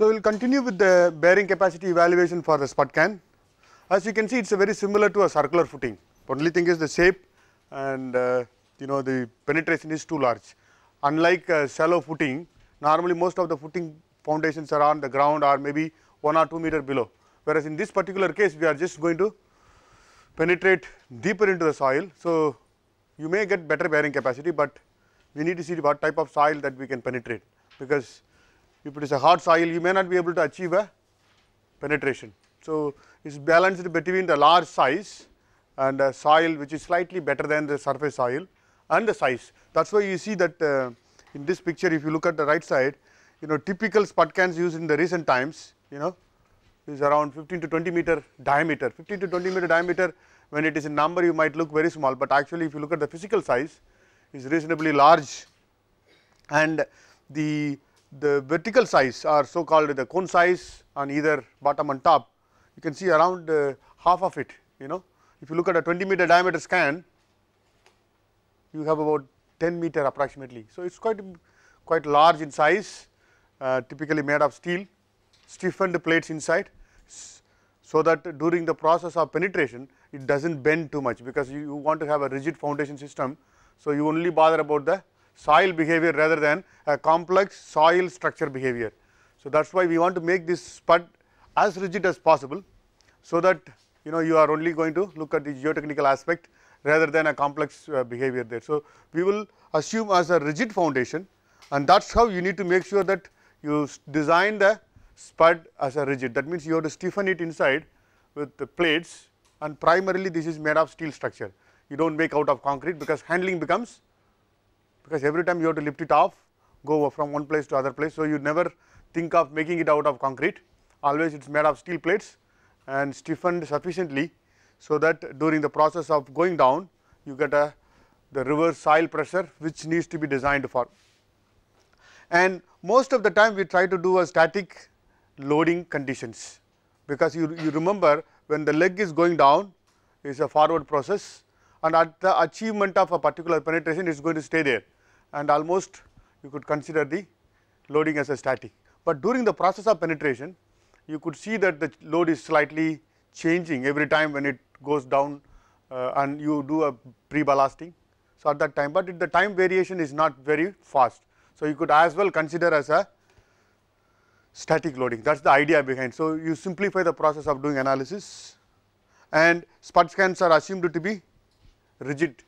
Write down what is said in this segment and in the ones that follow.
So, we will continue with the bearing capacity evaluation for the spud can. As you can see, it is a very similar to a circular footing. Only thing is the shape and the penetration is too large. Unlike a shallow footing, normally most of the footing foundations are on the ground or maybe 1 or 2 meter below. Whereas in this particular case, we are just going to penetrate deeper into the soil. So, you may get better bearing capacity, but we need to see what type of soil that we can penetrate, because if it is a hard soil, you may not be able to achieve a penetration. So, it is balanced between the large size and a soil which is slightly better than the surface soil and the size. That is why you see that in this picture, if you look at the right side, typical spud cans used in the recent times, is around 15 to 20 meter diameter. 15 to 20 meter diameter, when it is in number, you might look very small, but actually if you look at the physical size, is reasonably large, and the vertical size, or so called the cone size on either bottom and top, you can see around half of it. If you look at a 20 meter diameter scan, you have about 10 meter approximately. So, it is quite large in size, typically made of steel, stiffened plates inside, so that during the process of penetration, it does not bend too much, because you want to have a rigid foundation system. So, you only bother about the soil behavior rather than a complex soil structure behavior. So, that is why we want to make this spud as rigid as possible, so that you are only going to look at the geotechnical aspect rather than a complex behavior there. So, we will assume as a rigid foundation, and that is how you need to make sure that you design the spud as a rigid. That means, you have to stiffen it inside with the plates, and primarily this is made of steel structure. You do not make out of concrete, because handling becomes, because every time you have to lift it off, go from one place to other place. So, you never think of making it out of concrete, always it is made of steel plates and stiffened sufficiently, so that during the process of going down, you get the reverse soil pressure which needs to be designed for. And most of the time we try to do a static loading conditions, because you remember, when the leg is going down, it is a forward process, and at the achievement of a particular penetration, it is going to stay there, and almost you could consider the loading as a static. But during the process of penetration, you could see that the load is slightly changing every time when it goes down, and you do a pre-ballasting. So, at that time, but the time variation is not very fast. So, you could as well consider as a static loading. That is the idea behind. So, you simplify the process of doing analysis, and spud cans are assumed to be rigid.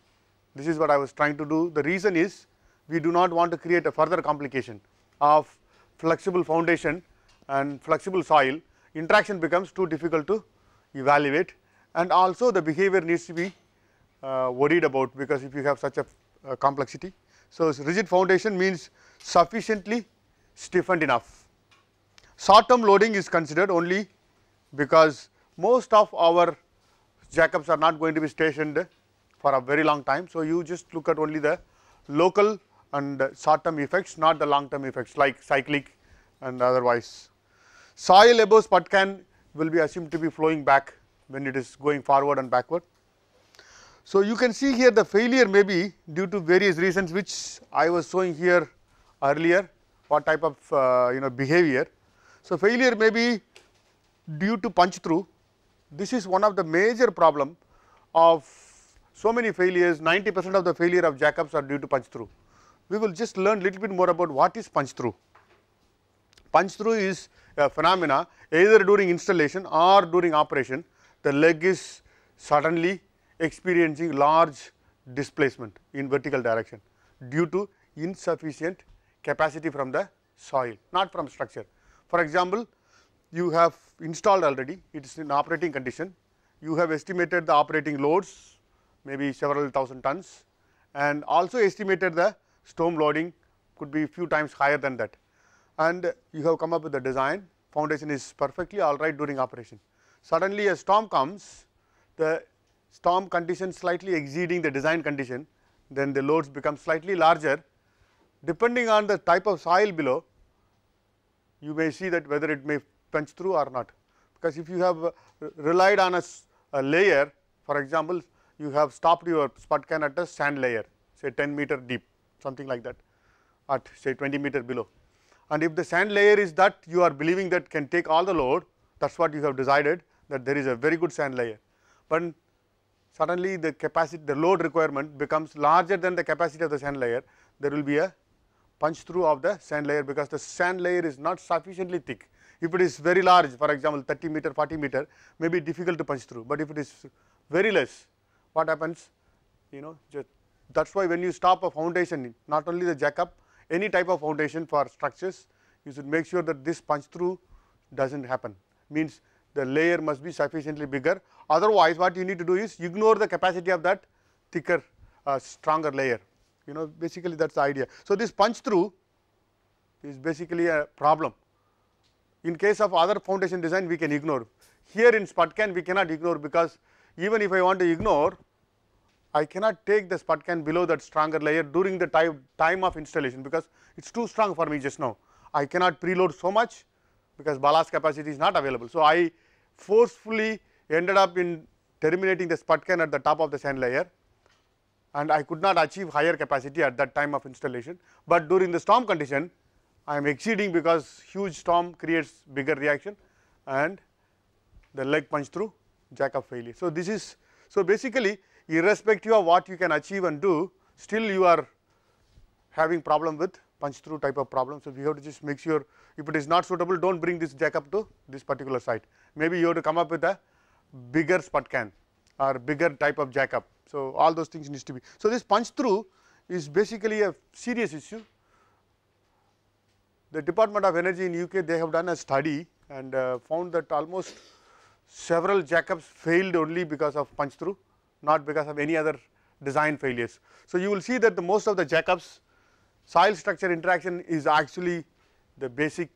This is what I was trying to do. The reason is, we do not want to create a further complication of flexible foundation and flexible soil. Interaction becomes too difficult to evaluate, and also the behavior needs to be worried about, because if you have such a complexity. So, rigid foundation means sufficiently stiffened enough. Short term loading is considered only because most of our jackups are not going to be stationed for a very long time. So, you just look at only the local and short term effects, not the long term effects like cyclic and otherwise. Soil above spud can will be assumed to be flowing back when it is going forward and backward. So, you can see here the failure may be due to various reasons, which I was showing here earlier, what type of behavior. So, failure may be due to punch through. This is one of the major problem of so many failures. 90% of the failure of jackups are due to punch through. We will just learn little bit more about what is punch through. Punch through is a phenomena either during installation or during operation. The leg is suddenly experiencing large displacement in vertical direction due to insufficient capacity from the soil, not from structure. For example, you have installed already, it is in operating condition, you have estimated the operating loads, maybe several thousand tons, and also estimated the storm loading could be few times higher than that, and you have come up with the design, foundation is perfectly all right during operation. Suddenly a storm comes, the storm condition slightly exceeding the design condition, then the loads become slightly larger. Depending on the type of soil below, you may see that whether it may punch through or not, because if you have relied on a layer, for example, you have stopped your spud can at a sand layer, say 10 meter deep, something like that, at say 20 meter below, and if the sand layer is that you are believing that can take all the load, that is what you have decided, that there is a very good sand layer. But suddenly the capacity, the load requirement becomes larger than the capacity of the sand layer, there will be a punch through of the sand layer, because the sand layer is not sufficiently thick. If it is very large, for example 30 meter, 40 meter, may be difficult to punch through, but if it is very less, what happens? That is why when you stop a foundation, not only the jack-up, any type of foundation for structures, you should make sure that this punch through does not happen, means the layer must be sufficiently bigger, otherwise what you need to do is ignore the capacity of that thicker stronger layer, basically that is the idea. So, this punch through is basically a problem. In case of other foundation design we can ignore, here in Sputcan we cannot ignore, because even if I want to ignore, I cannot take the Sputcan below that stronger layer during the time of installation, because it is too strong for me just now. I cannot preload so much, because ballast capacity is not available. So, I forcefully ended up in terminating the Sputcan at the top of the sand layer, and I could not achieve higher capacity at that time of installation, but during the storm condition I am exceeding, because huge storm creates bigger reaction and the leg punch through jack-up failure. So, this is, so basically irrespective of what you can achieve and do, still you are having problem with punch through type of problem. So, we have to just make sure, if it is not suitable, do not bring this jack-up to this particular site, maybe you have to come up with a bigger Sputcan or bigger type of jack-up. So, all those things needs to be. So, this punch through is basically a serious issue. The Department of Energy in UK, they have done a study and found that almost several jack-ups failed only because of punch through, not because of any other design failures. So, you will see that the most of the jack-ups, soil structure interaction is actually the basic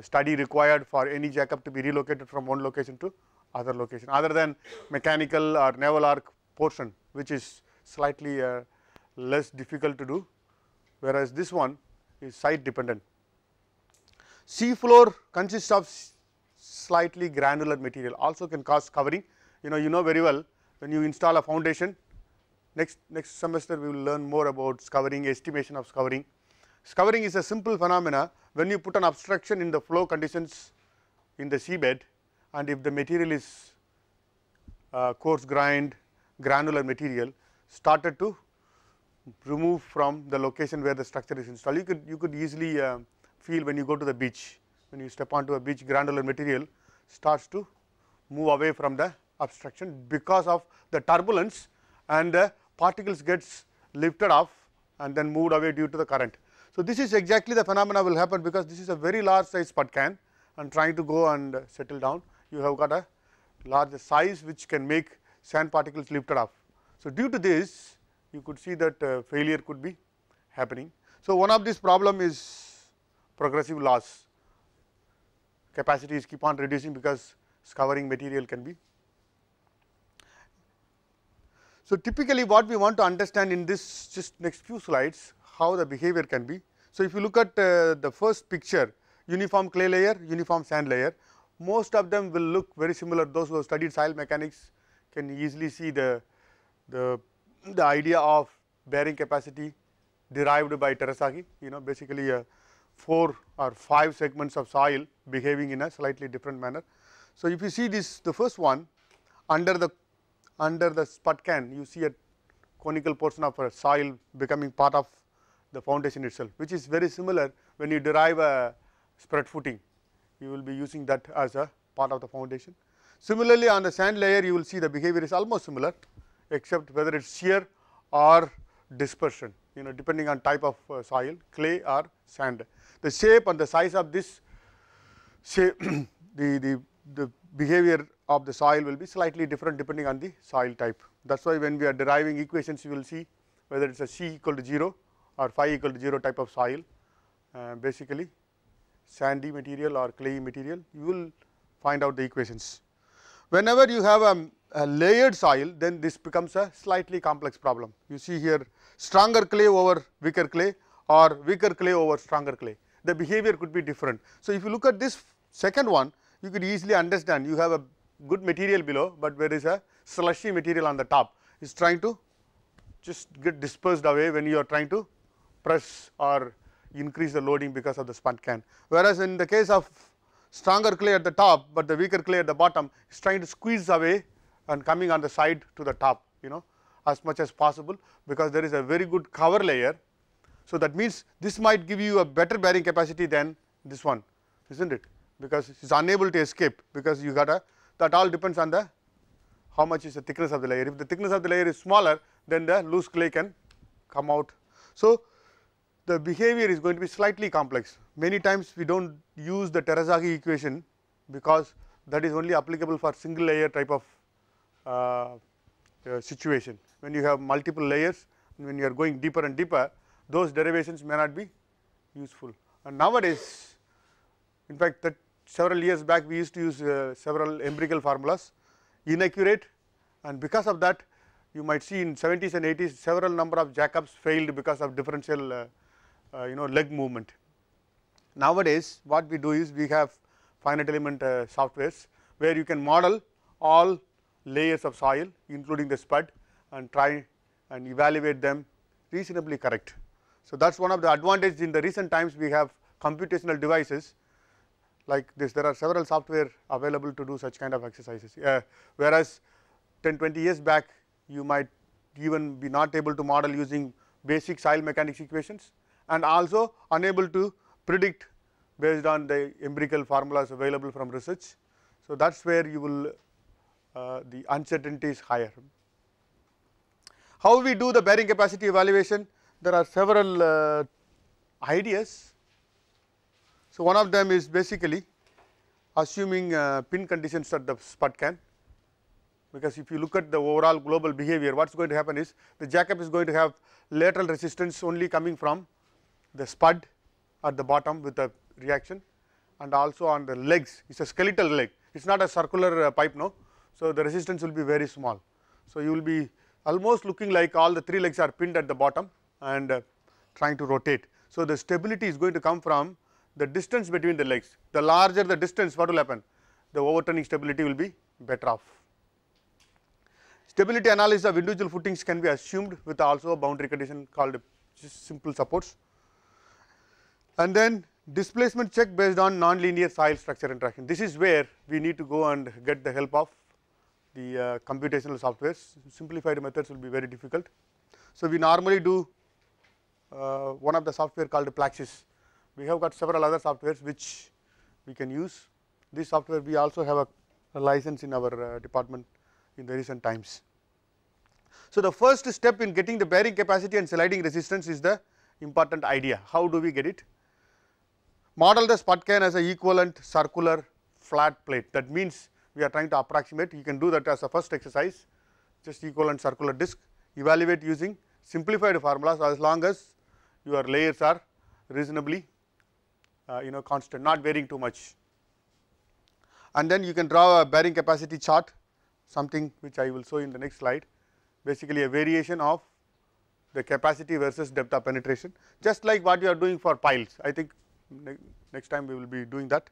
study required for any jack-up to be relocated from one location to other location, other than mechanical or naval arc portion, which is slightly less difficult to do, whereas this one is site dependent. Sea floor consists of slightly granular material, also can cause covering. You know very well, when you install a foundation, next semester we will learn more about scouring, estimation of scouring. Scouring is a simple phenomena when you put an obstruction in the flow conditions in the seabed, and if the material is coarse grained granular material started to remove from the location where the structure is installed. You could easily feel when you go to the beach, when you step onto a beach, granular material starts to move away from the obstruction because of the turbulence, and the particles gets lifted off and then moved away due to the current. So, this is exactly the phenomena will happen, because this is a very large size Sputcan and trying to go and settle down, you have got a large size which can make sand particles lifted off. So, due to this you could see that failure could be happening. So, one of this problem is progressive loss, capacity is keep on reducing because scouring material can be. So, typically what we want to understand in this just next few slides, how the behavior can be. So, if you look at the first picture, uniform clay layer, uniform sand layer, most of them will look very similar. Those who have studied soil mechanics can easily see the idea of bearing capacity derived by Terasaki, basically 4 or 5 segments of soil behaving in a slightly different manner. So, if you see this, the first one under the Sputcan, you see a conical portion of a soil becoming part of the foundation itself, which is very similar when you derive a spread footing, you will be using that as a part of the foundation. Similarly, on the sand layer you will see the behavior is almost similar, except whether it is shear or dispersion, depending on type of soil, clay or sand. The shape and the size of this the behavior of the soil will be slightly different depending on the soil type. That is why when we are deriving equations, you will see whether it is a C equal to 0 or phi equal to 0 type of soil, basically sandy material or clayey material, you will find out the equations. Whenever you have a layered soil, then this becomes a slightly complex problem. You see here stronger clay over weaker clay or weaker clay over stronger clay, the behavior could be different. So, if you look at this second one, you could easily understand you have a good material below, but there is a slushy material on the top, is trying to just get dispersed away when you are trying to press or increase the loading because of the spud can. Whereas in the case of stronger clay at the top, but the weaker clay at the bottom is trying to squeeze away and coming on the side to the top, as much as possible, because there is a very good cover layer. So that means this might give you a better bearing capacity than this one, isn't it? Because it is unable to escape, because you got a, that all depends on the how much is the thickness of the layer. If the thickness of the layer is smaller, then the loose clay can come out. So the behavior is going to be slightly complex. Many times we do not use the Terazaghi equation, because that is only applicable for single layer type of situation. When you have multiple layers, when you are going deeper and deeper, those derivations may not be useful. And nowadays, in fact, that several years back we used to use several empirical formulas, inaccurate, and because of that you might see in 70s and 80s several number of jackups failed because of differential leg movement. Nowadays what we do is we have finite element softwares where you can model all layers of soil including the spud and try and evaluate them reasonably correct. So that is one of the advantages. In the recent times we have computational devices like this. There are several software available to do such kind of exercises, whereas 10-20 years back you might even be not able to model using basic soil mechanics equations, and also unable to predict based on the empirical formulas available from research. So that is where you will the uncertainty is higher. How we do the bearing capacity evaluation? There are several ideas. So one of them is basically assuming pin conditions at the spud can, because if you look at the overall global behavior, what is going to happen is the jackup is going to have lateral resistance only coming from the spud at the bottom with the reaction, and also on the legs. It is a skeletal leg, it is not a circular pipe, no. So the resistance will be very small. So you will be almost looking like all the 3 legs are pinned at the bottom and trying to rotate. So the stability is going to come from the distance between the legs. The larger the distance, what will happen? The overturning stability will be better off. Stability analysis of individual footings can be assumed with also a boundary condition called just simple supports. And then displacement check based on non-linear soil structure interaction. This is where we need to go and get the help of the computational softwares. Simplified methods will be very difficult. So we normally do one of the software called Plaxis. We have got several other softwares which we can use. This software we also have a license in our department in the recent times. So the first step in getting the bearing capacity and sliding resistance is the important idea. How do we get it? Model the spud can as a equivalent circular flat plate. That means we are trying to approximate. You can do that as a first exercise, just equivalent circular disc. Evaluate using simplified formulas as long as your layers are reasonably constant, not varying too much. And then you can draw a bearing capacity chart, something which I will show in the next slide, basically a variation of the capacity versus depth of penetration, just like what you are doing for piles. I think next time we will be doing that,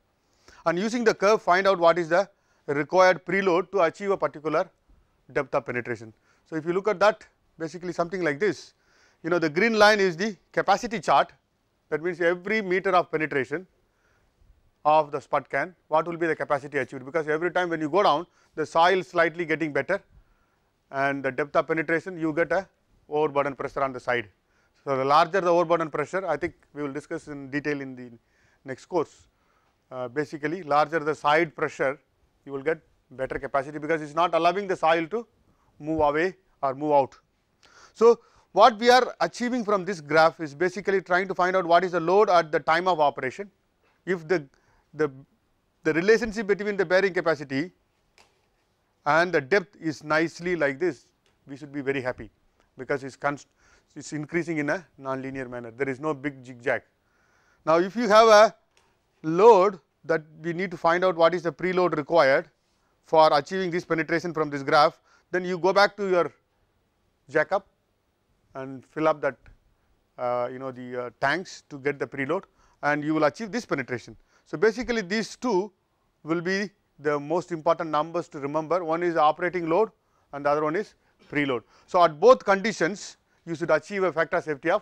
and using the curve find out what is the required preload to achieve a particular depth of penetration. So if you look at that, basically something like this, the green line is the capacity chart. That means every meter of penetration of the spud can, what will be the capacity achieved, because every time when you go down the soil slightly getting better and the depth of penetration you get a overburden pressure on the side. So the larger the overburden pressure, I think we will discuss in detail in the next course. Basically larger the side pressure, you will get better capacity, because it is not allowing the soil to move away or move out. So what we are achieving from this graph is basically trying to find out what is the load at the time of operation. If the relationship between the bearing capacity and the depth is nicely like this, we should be very happy, because it is increasing in a non-linear manner. There is no big zigzag. Now if you have a load that we need to find out what is the preload required for achieving this penetration from this graph, then you go back to your jackup and fill up that the tanks to get the preload, and you will achieve this penetration. So basically these two will be the most important numbers to remember. One is the operating load and the other one is preload. So at both conditions you should achieve a factor safety of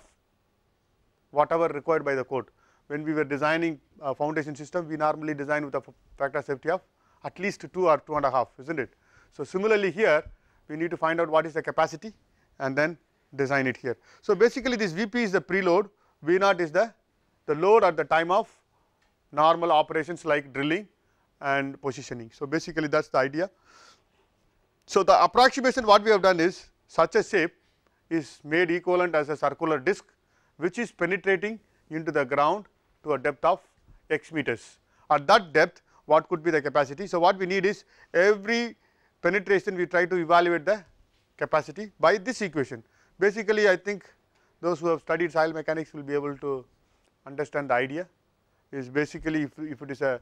whatever required by the code. When we were designing a foundation system, we normally design with a factor of safety of at least 2 or 2.5, isn't it? So, similarly here we need to find out what is the capacity and then design it here. So, basically this Vp is the preload, V0 is the load at the time of normal operations like drilling and positioning. So, basically that is the idea. So, the approximation what we have done is such a shape is made equivalent as a circular disc which is penetrating into the ground to a depth of x meters. At that depth what could be the capacity? So, what we need is every penetration we try to evaluate the capacity by this equation. Basically I think those who have studied soil mechanics will be able to understand the idea. Is basically if it is a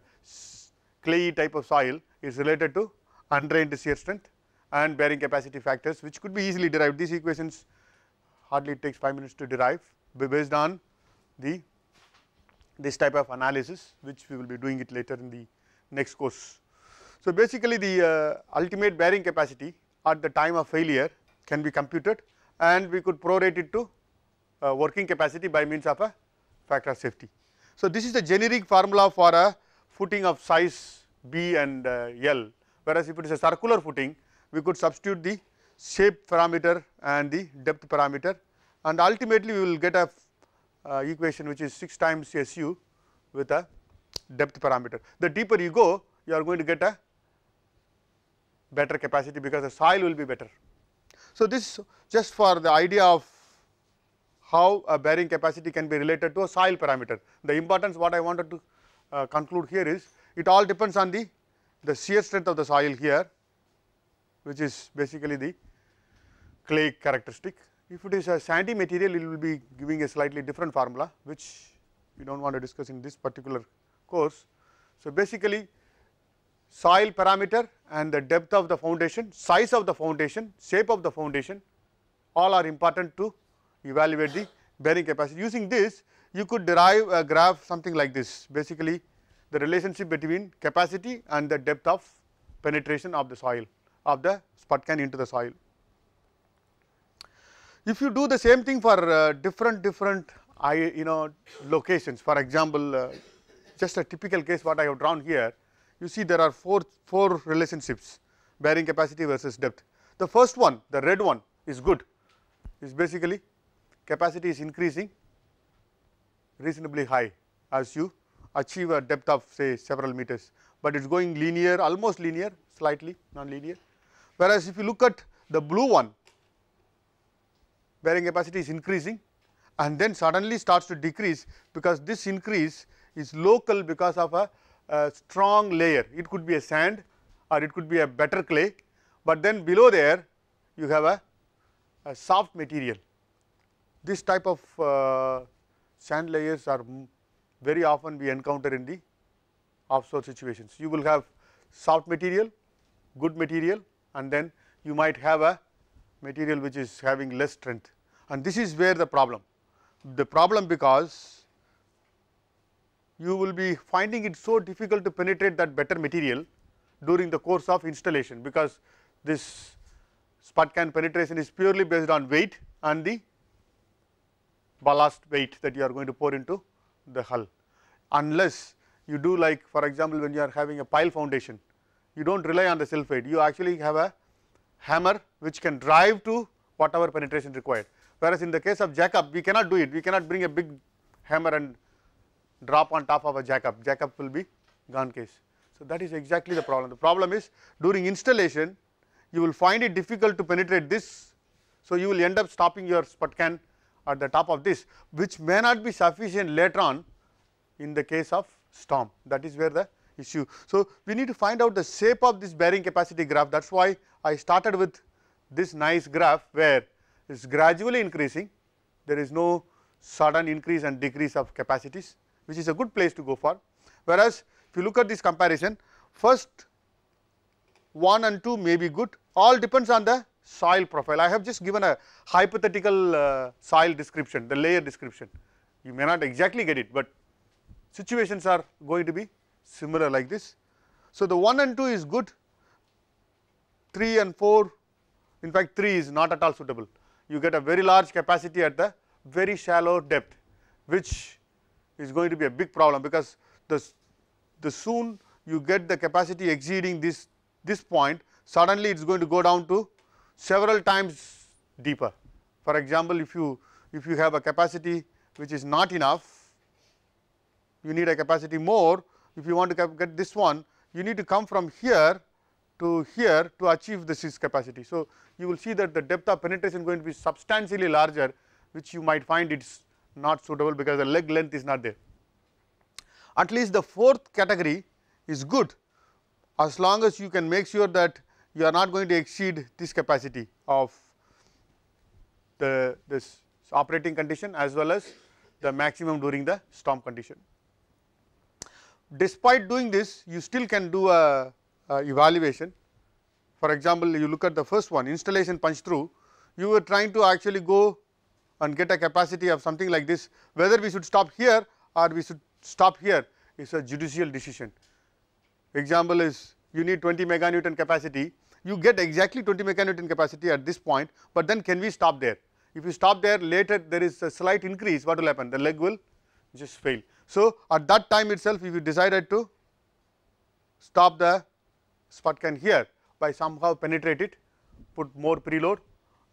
clayey type of soil, it is related to undrained shear strength and bearing capacity factors, which could be easily derived. These equations hardly takes 5 minutes to derive based on this type of analysis, which we will be doing it later in the next course. So, basically the ultimate bearing capacity at the time of failure can be computed and we could prorate it to working capacity by means of a factor of safety. So, this is the generic formula for a footing of size B and L, whereas if it is a circular footing we could substitute the shape parameter and the depth parameter, and ultimately we will get a equation which is 6 times SU with a depth parameter. The deeper you go, you are going to get a better capacity because the soil will be better. So, this just for the idea of how a bearing capacity can be related to a soil parameter. The importance what I wanted to conclude here is it all depends on the shear strength of the soil here, which is basically the clay characteristic. If it is a sandy material, it will be giving a slightly different formula, which we do not want to discuss in this particular course. So, basically soil parameter and the depth of the foundation, size of the foundation, shape of the foundation, all are important to evaluate the bearing capacity. Using this you could derive a graph something like this, basically the relationship between capacity and the depth of penetration of the soil, of the spud can into the soil. If you do the same thing for different locations, for example, just a typical case what I have drawn here, you see there are four relationships, bearing capacity versus depth. The first one, the red one is good, is basically capacity is increasing reasonably high as you achieve a depth of say several meters, but it is going linear, almost linear, slightly non-linear. Whereas if you look at the blue one, bearing capacity is increasing and then suddenly starts to decrease, because this increase is local because of a strong layer. It could be a sand or it could be a better clay, but then below there you have a soft material. This type of sand layers are very often we encounter in the offshore situations. You will have soft material, good material, and then you might have a material which is having less strength, and this is where the problem because you will be finding it so difficult to penetrate that better material during the course of installation, because this spud can penetration is purely based on weight and the ballast weight that you are going to pour into the hull. Unless you do, like for example, when you are having a pile foundation, you do not rely on the self weight, you actually have a hammer which can drive to whatever penetration required. Whereas in the case of jack-up we cannot do it, we cannot bring a big hammer and drop on top of a jack-up, jack-up will be gone case. So, that is exactly the problem. The problem is during installation you will find it difficult to penetrate this. So, you will end up stopping your spud can at the top of this, which may not be sufficient later on in the case of storm. That is where the issue. So, we need to find out the shape of this bearing capacity graph. That is why I started with this nice graph where it is gradually increasing, there is no sudden increase and decrease of capacities, which is a good place to go for. Whereas, if you look at this comparison, first 1 and 2 may be good, all depends on the soil profile. I have just given a hypothetical soil description, the layer description. You may not exactly get it, but situations are going to be similar like this. So, the 1 and 2 is good, 3 and 4, in fact 3 is not at all suitable. You get a very large capacity at the very shallow depth. which is going to be a big problem, because the soon you get the capacity exceeding this point, suddenly it is going to go down to several times deeper. For example, if you have a capacity which is not enough, you need a capacity more. If you want to get this one, you need to come from here to achieve this capacity. So, you will see that the depth of penetration is going to be substantially larger, which you might find it is not suitable, because the leg length is not there. At least the fourth category is good, as long as you can make sure that you are not going to exceed this capacity of this operating condition as well as the maximum during the storm condition. Despite doing this, you still can do a evaluation. For example, you look at the first one, installation punch through, you were trying to actually go and get a capacity of something like this. Whether we should stop here or we should stop here is a judicial decision. Example is, you need 20 meganewton capacity, you get exactly 20 meganewton capacity at this point, but then can we stop there? If you stop there, later there is a slight increase, what will happen? The leg will just fail. So, at that time itself, if you decided to stop the SPUTCAN here by somehow penetrate it, put more preload,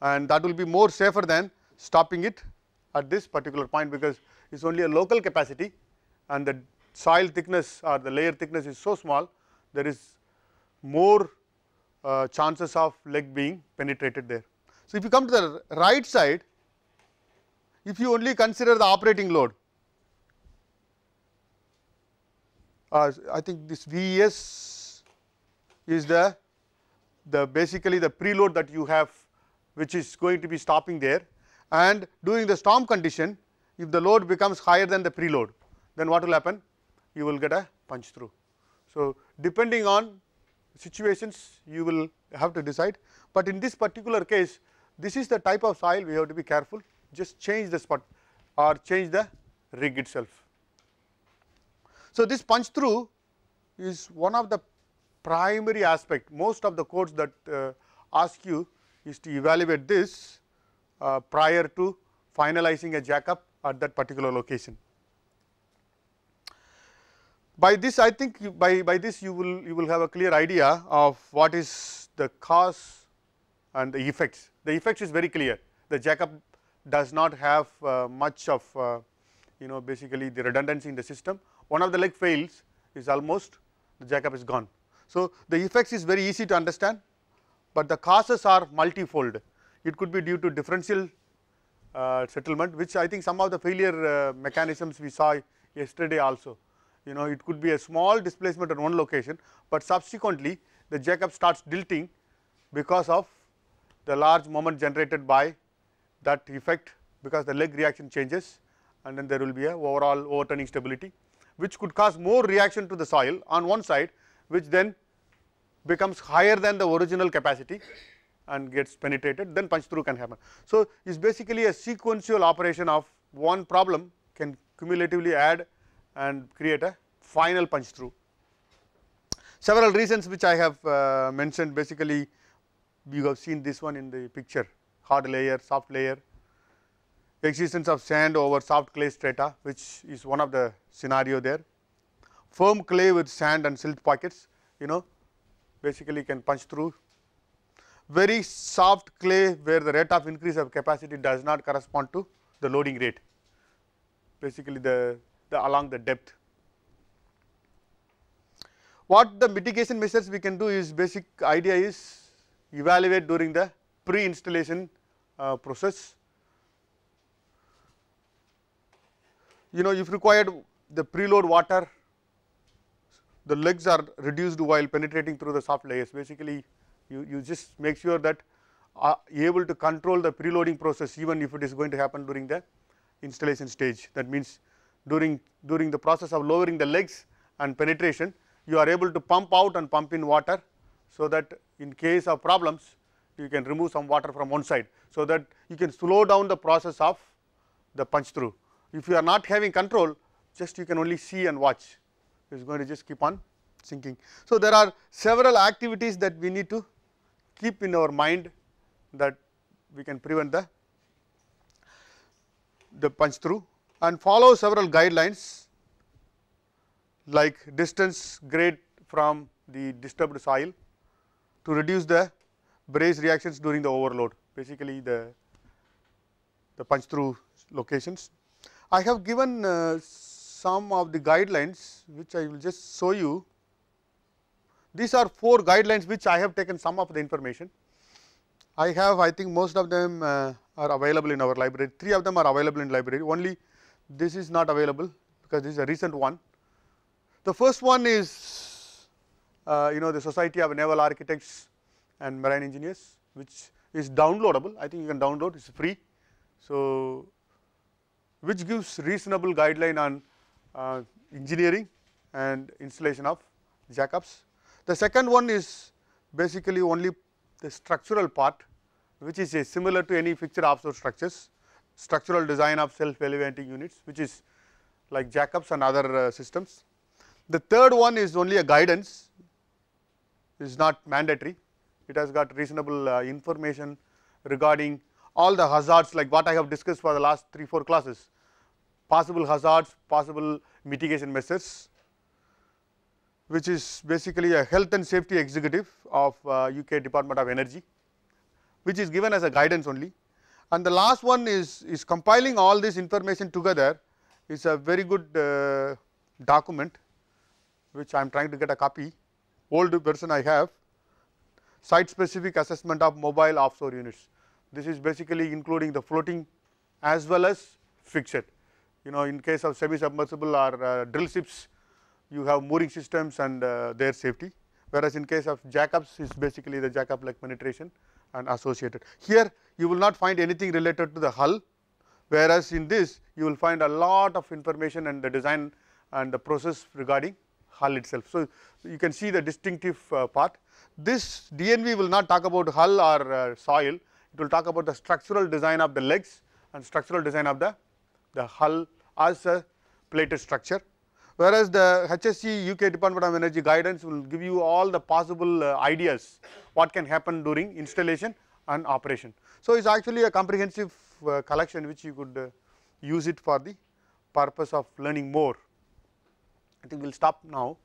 and that will be more safer than stopping it at this particular point, because it is only a local capacity and the soil thickness or the layer thickness is so small, there is more chances of leg being penetrated there. So, if you come to the right side, if you only consider the operating load, I think this VES is the basically the preload that you have, which is going to be stopping there, and during the storm condition, if the load becomes higher than the preload, then what will happen? You will get a punch through. So, depending on situations, you will have to decide, but in this particular case, this is the type of soil we have to be careful, just change the spot or change the rig itself. So, this punch through is one of the primary aspect. Most of the codes that ask you is to evaluate this prior to finalizing a jackup at that particular location. By this, I think by this you will have a clear idea of what is the cause and the effects. The effects is very clear. The jackup does not have much of basically the redundancy in the system. One of the leg fails is almost the jackup is gone. So, the effects is very easy to understand, but the causes are multifold. It could be due to differential settlement, which I think some of the failure mechanisms we saw yesterday also. It could be a small displacement at one location, but subsequently the jackup starts tilting because of the large moment generated by that effect, because the leg reaction changes, and then there will be a overall overturning stability, which could cause more reaction to the soil on one side, which then becomes higher than the original capacity and gets penetrated, then punch through can happen. So, it is basically a sequential operation of one problem can cumulatively add and create a final punch through. Several reasons which I have mentioned, basically you have seen this one in the picture, hard layer, soft layer, existence of sand over soft clay strata, which is one of the scenario there, firm clay with sand and silt pockets, basically can punch through, very soft clay where the rate of increase of capacity does not correspond to the loading rate, basically along the depth. What the mitigation measures we can do is, basic idea is evaluate during the pre-installation process. If required, the preload water, the legs are reduced while penetrating through the soft layers. Basically, you just make sure that able to control the preloading process, even if it is going to happen during the installation stage. That means, during the process of lowering the legs and penetration, you are able to pump out and pump in water, so that in case of problems you can remove some water from one side, so that you can slow down the process of the punch through. If you are not having control, just you can only see and watch, it is going to just keep on sinking. So, there are several activities that we need to keep in our mind, that we can prevent the punch through, and follow several guidelines like distance grade from the disturbed soil to reduce the braze reactions during the overload, basically the punch through locations. I have given some of the guidelines which I will just show you. These are 4 guidelines which I have taken some of the information. I think most of them are available in our library. 3 of them are available in library, only this is not available because this is a recent one. The first one is the Society of Naval Architects and Marine Engineers, which is downloadable. I think you can download, it is free. So, which gives reasonable guideline on engineering and installation of jackups. The second one is basically only the structural part, which is similar to any fixed offshore structures, structural design of self elevating units, which is like jackups and other systems. The third one is only a guidance, it is not mandatory. It has got reasonable information regarding all the hazards, like what I have discussed for the last 3-4 classes, possible hazards, possible mitigation measures, which is basically a health and safety executive of UK Department of Energy, which is given as a guidance only. And the last one is compiling all this information together, is a very good document, which I am trying to get a copy, old version I have, site specific assessment of mobile offshore units. This is basically including the floating as well as fixed. In case of semi submersible or drill ships, you have mooring systems and their safety, whereas in case of jackups is basically the jackup like penetration and associated. Here you will not find anything related to the hull, whereas in this you will find a lot of information and the design and the process regarding hull itself. So, you can see the distinctive part. This DNV will not talk about hull or soil, it will talk about the structural design of the legs and structural design of the hull as a plated structure, whereas the HSE UK Department of Energy guidance will give you all the possible ideas what can happen during installation and operation. So, it is actually a comprehensive collection which you could use it for the purpose of learning more. I think we will stop now.